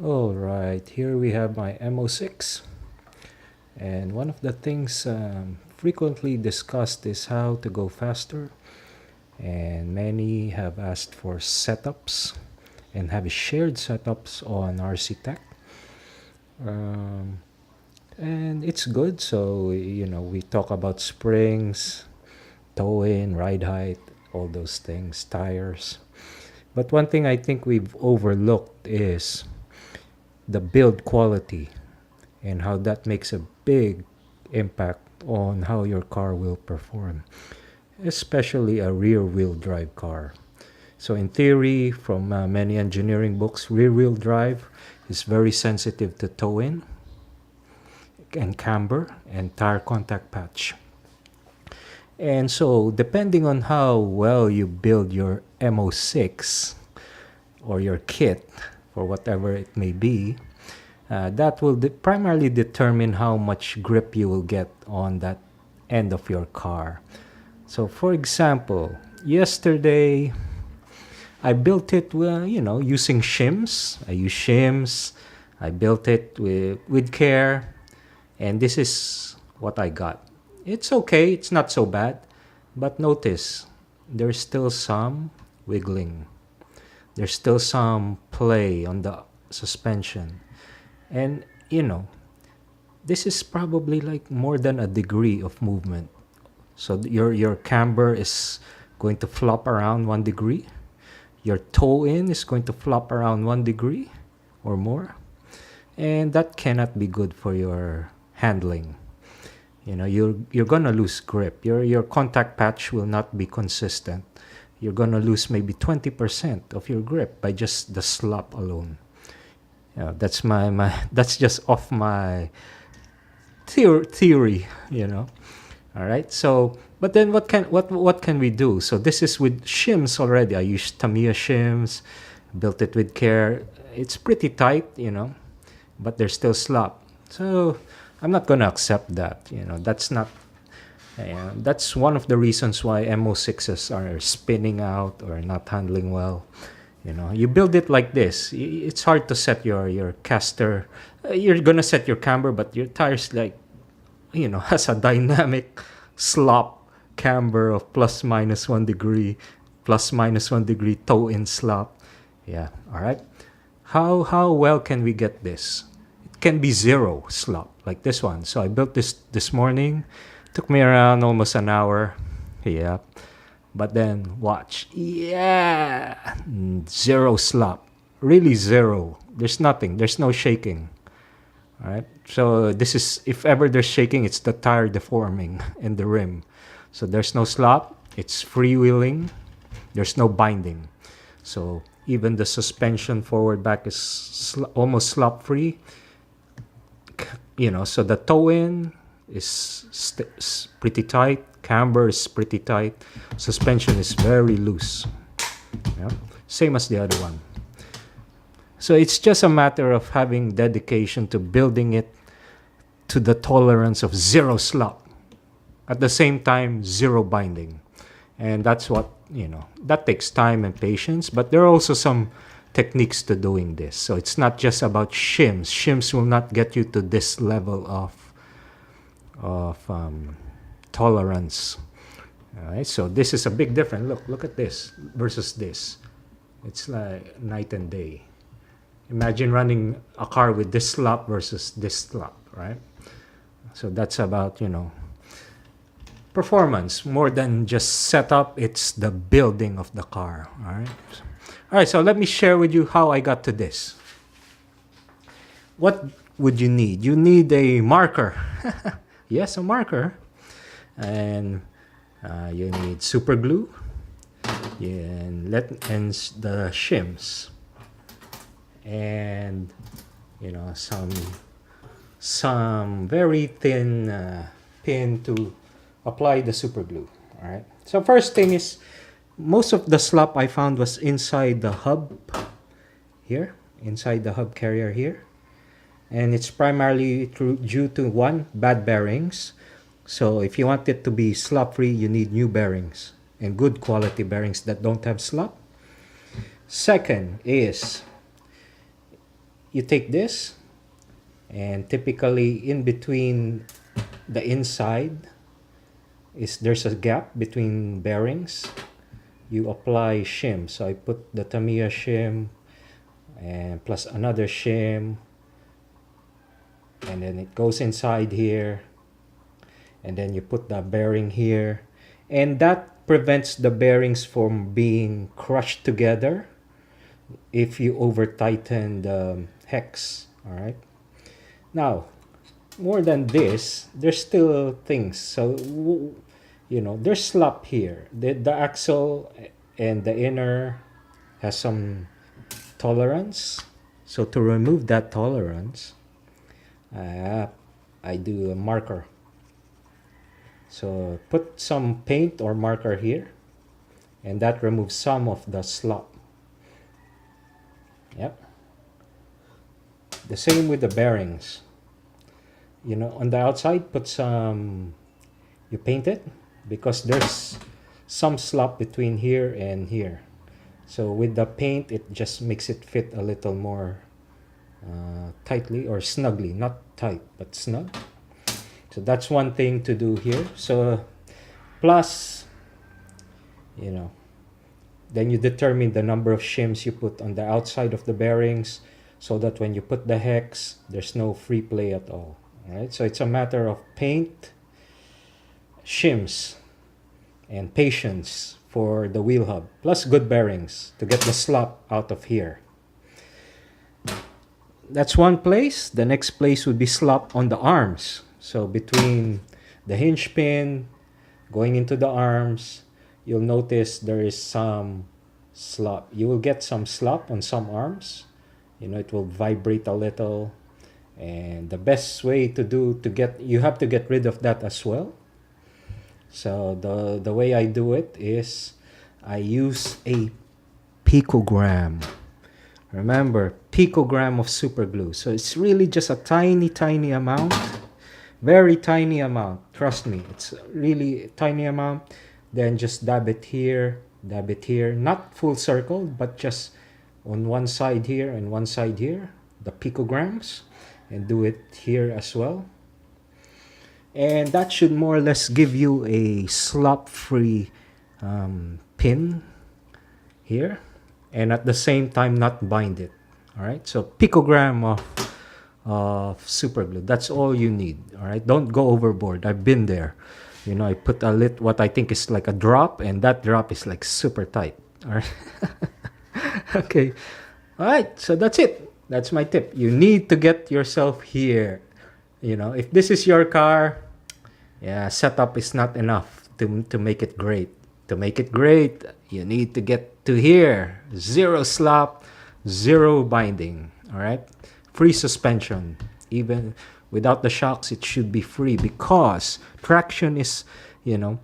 All right, here we have my M06, and one of the things frequently discussed is how to go faster, and many have asked for setups and have shared setups on RC Tech. Um, and it's good, so we talk about springs, toe in, ride height, all those things, tires. But one thing I think we've overlooked is the build quality and how that makes a big impact on how your car will perform, especially a rear wheel drive car. So, in theory, from many engineering books, rear wheel drive is very sensitive to toe in and camber and tire contact patch. And so, depending on how well you build your M06 or your kit, or whatever it may be, that will primarily determine how much grip you will get on that end of your car. So, for example, yesterday I built it using shims. I use shims. I built it with care, and this is what I got. It's okay. It's not so bad, but notice there's still some wiggling. There's still some play on the suspension. And, this is probably like more than a degree of movement. So your camber is going to flop around 1 degree. Your toe in is going to flop around 1 degree or more. And that cannot be good for your handling. You're going to lose grip. Your contact patch will not be consistent. You're going to lose maybe 20% of your grip by just the slop alone. That's that's just off my theory. All right. So, but then what can we do? So this is with shims already. I used Tamiya shims, built it with care. It's pretty tight, but there's still slop. So I'm not going to accept that. That's not. That's one of the reasons why M06s are spinning out or not handling well. You build it like this. It's hard to set your caster. You're gonna set your camber, but your tires has a dynamic slop camber of plus minus 1 degree, plus minus 1 degree toe in slop. Yeah, all right. How well can we get this? It can be zero slop like this one. So I built this morning. Took me around almost an hour. Yeah. But then watch. Yeah. Zero slop. Really zero. There's nothing. There's no shaking. All right. So this is, if ever there's shaking, it's the tire deforming in the rim. So there's no slop. It's freewheeling. There's no binding. So even the suspension forward back is almost slop free. So the toe in is pretty tight. Camber is pretty tight. Suspension is very loose. Yeah. Same as the other one. So it's just a matter of having dedication to building it to the tolerance of zero slop. At the same time, zero binding. And that's what, that takes time and patience. But there are also some techniques to doing this. So it's not just about shims. Shims will not get you to this level of tolerance. All right, so this is a big difference. Look at this versus this. It's like night and day. Imagine running a car with this slop versus this slop, right? So that's about, performance more than just setup. It's the building of the car. All right, so let me share with you how I got to this. What would you need? You need a marker. Yes, a marker. And you need super glue and the shims, and some very thin pin to apply the super glue. All right. So first thing is, most of the slop I found was inside the hub here, inside the hub carrier here. And it's primarily due to one, bad bearings. So if you want it to be slop free, you need new bearings and good quality bearings that don't have slop. Second is you take this, and typically in between the inside is there's a gap between bearings. You apply shim. So I put the Tamiya shim and plus another shim, and then it goes inside here, and then you put the bearing here, and that prevents the bearings from being crushed together if you over tighten the hex. All right, now more than this, there's still things. So you know, there's slop here. The axle and the inner has some tolerance. So to remove that tolerance, I do a marker. So put some paint or marker here, and that removes some of the slop. Yep. The same with the bearings. You know, on the outside, put some, you paint it because there's some slop between here and here. So with the paint, it just makes it fit a little more tightly or snugly, not tight, but snug. So that's one thing to do here. So plus, you know, then you determine the number of shims you put on the outside of the bearings so that when you put the hex, there's no free play at all. All right, so it's a matter of paint, shims, and patience for the wheel hub, plus good bearings to get the slop out of here. That's one place. The next place would be slop on the arms. So between the hinge pin going into the arms, you'll notice there is some slop. You will get some slop on some arms. You know, it will vibrate a little. And the best way you have to get rid of that as well. So the way I do it is I use a picogram. Remember, picogram of super glue. So it's really just a tiny amount, very tiny amount. Trust me, it's really a tiny amount. Then just dab it here, not full circle, but just on one side here and one side here, the picograms, and do it here as well. And that should more or less give you a slop-free pin here, and at the same time not bind it. All right, so picogram of super glue. That's all you need. All right, don't go overboard. I've been there. You know, I put what I think is like a drop, and that drop is like super tight. All right. Okay. All right, so that's it. That's my tip. You need to get yourself here. You know, if this is your car, yeah, setup is not enough to make it great. To make it great, you need to get to here. Zero slop, zero binding. All right, free suspension. Even without the shocks, it should be free because traction is, you know,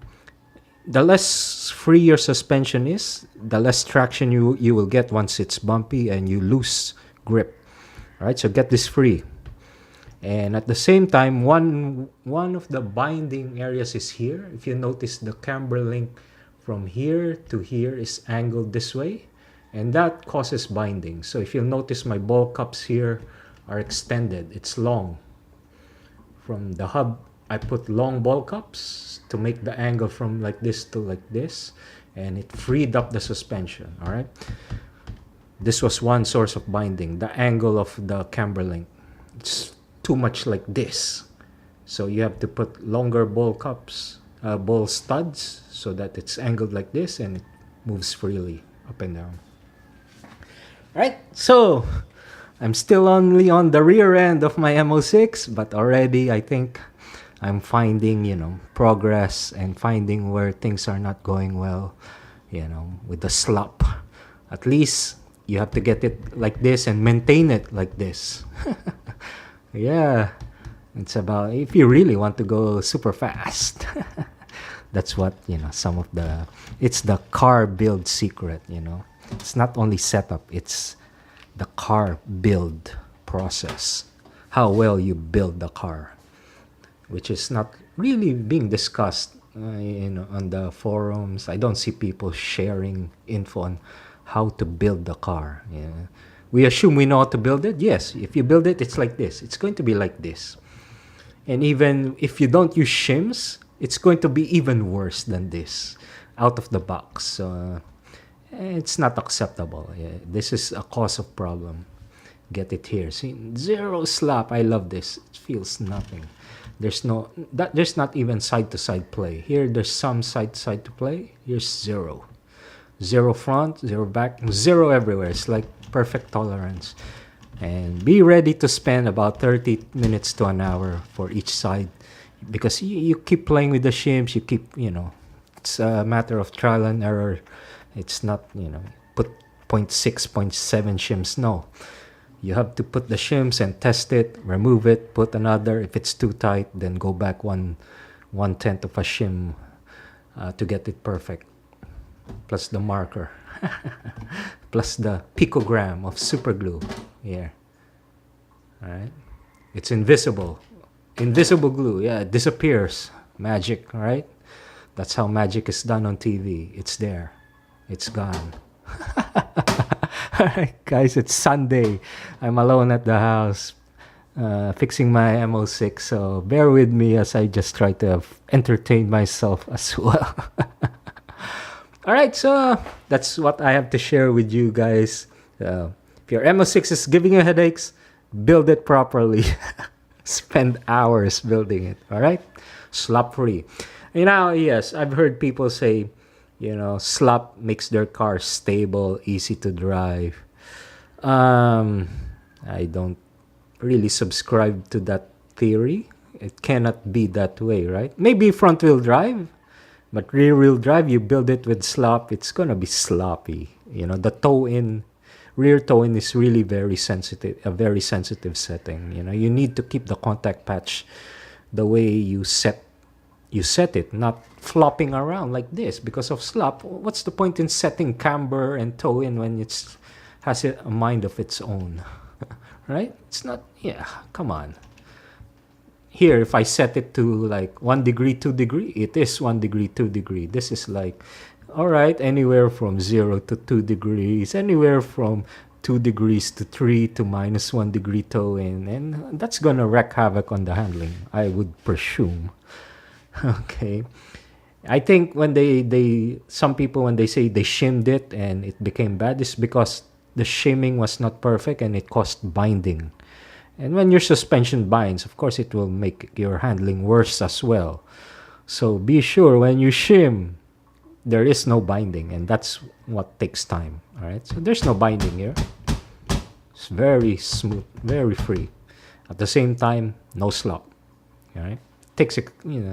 the less free your suspension is, the less traction you will get once it's bumpy and you lose grip. All right, so get this free. And at the same time, one of the binding areas is here. If you notice, the camber link from here to here is angled this way, and that causes binding. So if you'll notice, my ball cups here are extended. It's long. From the hub, I put long ball cups to make the angle from like this to like this, and it freed up the suspension. All right. This was one source of binding, the angle of the camber link. It's too much like this. So you have to put longer ball cups, ball studs, so that it's angled like this and it moves freely up and down. All right, so I'm still only on the rear end of my M06, but already I think I'm finding, you know, progress and finding where things are not going well, you know, with the slop. At least you have to get it like this and maintain it like this. Yeah, it's about, if you really want to go super fast. That's what, you know, it's the car build secret, you know. It's not only setup, it's the car build process. How well you build the car, which is not really being discussed, you know, on the forums. I don't see people sharing info on how to build the car. Yeah. We assume we know how to build it. Yes, if you build it, it's like this. It's going to be like this. And even if you don't use shims, it's going to be even worse than this out of the box. It's not acceptable. This is a cause of problem. Get it here. See, zero slop. I love this. It feels nothing. There's not even side to side play. Here there's some side to side to play. Here's zero. Zero front, zero back, zero everywhere. It's like perfect tolerance. And be ready to spend about 30 minutes to an hour for each side, because you keep playing with the shims. You keep, it's a matter of trial and error. It's not, put 0.6, 0.7 shims. No. You have to put the shims and test it, remove it, put another. If it's too tight, then go back 1/10 of a shim to get it perfect. Plus the marker. Plus the picogram of super glue. Here. Alright. It's invisible. Invisible glue. Yeah, it disappears. Magic, right? That's how magic is done on TV. It's there. It's gone. Alright, guys, it's Sunday. I'm alone at the house fixing my M06, so bear with me as I just try to entertain myself as well. Alright, so that's what I have to share with you guys. If your M06 is giving you headaches, build it properly. Spend hours building it, alright? Slop free. Yes, I've heard people say, slop makes their car stable, easy to drive. I don't really subscribe to that theory. It cannot be that way, right? Maybe front wheel drive, but rear wheel drive, you build it with slop, it's gonna be sloppy. The toe-in, rear toe-in is really very sensitive, a very sensitive setting. You need to keep the contact patch the way you set it, not flopping around like this because of slop. What's the point in setting camber and toe-in when it has a mind of its own? Right? It's not, come on. Here, if I set it to like 1 degree, 2 degree, it is 1 degree, 2 degree. This is like, all right, anywhere from 0 to 2 degrees, anywhere from 2 degrees to 3 to -1 degree toe-in, and that's gonna wreak havoc on the handling, I would presume. Okay. I think when some people, when they say they shimmed it and it became bad, is because the shimming was not perfect and it caused binding. And when your suspension binds, of course, it will make your handling worse as well. So be sure when you shim, there is no binding, and that's what takes time. All right. So there's no binding here. It's very smooth, very free. At the same time, no slop. All right. Takes a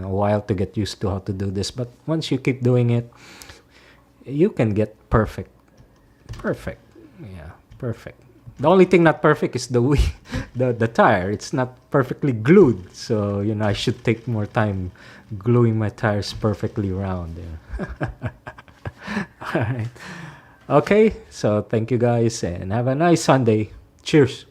while to get used to how to do this, but once you keep doing it, you can get perfect. Perfect. The only thing not perfect is the wheel, the tire. It's not perfectly glued, so I should take more time gluing my tires perfectly round there. All right. Okay, so thank you guys and have a nice Sunday. Cheers.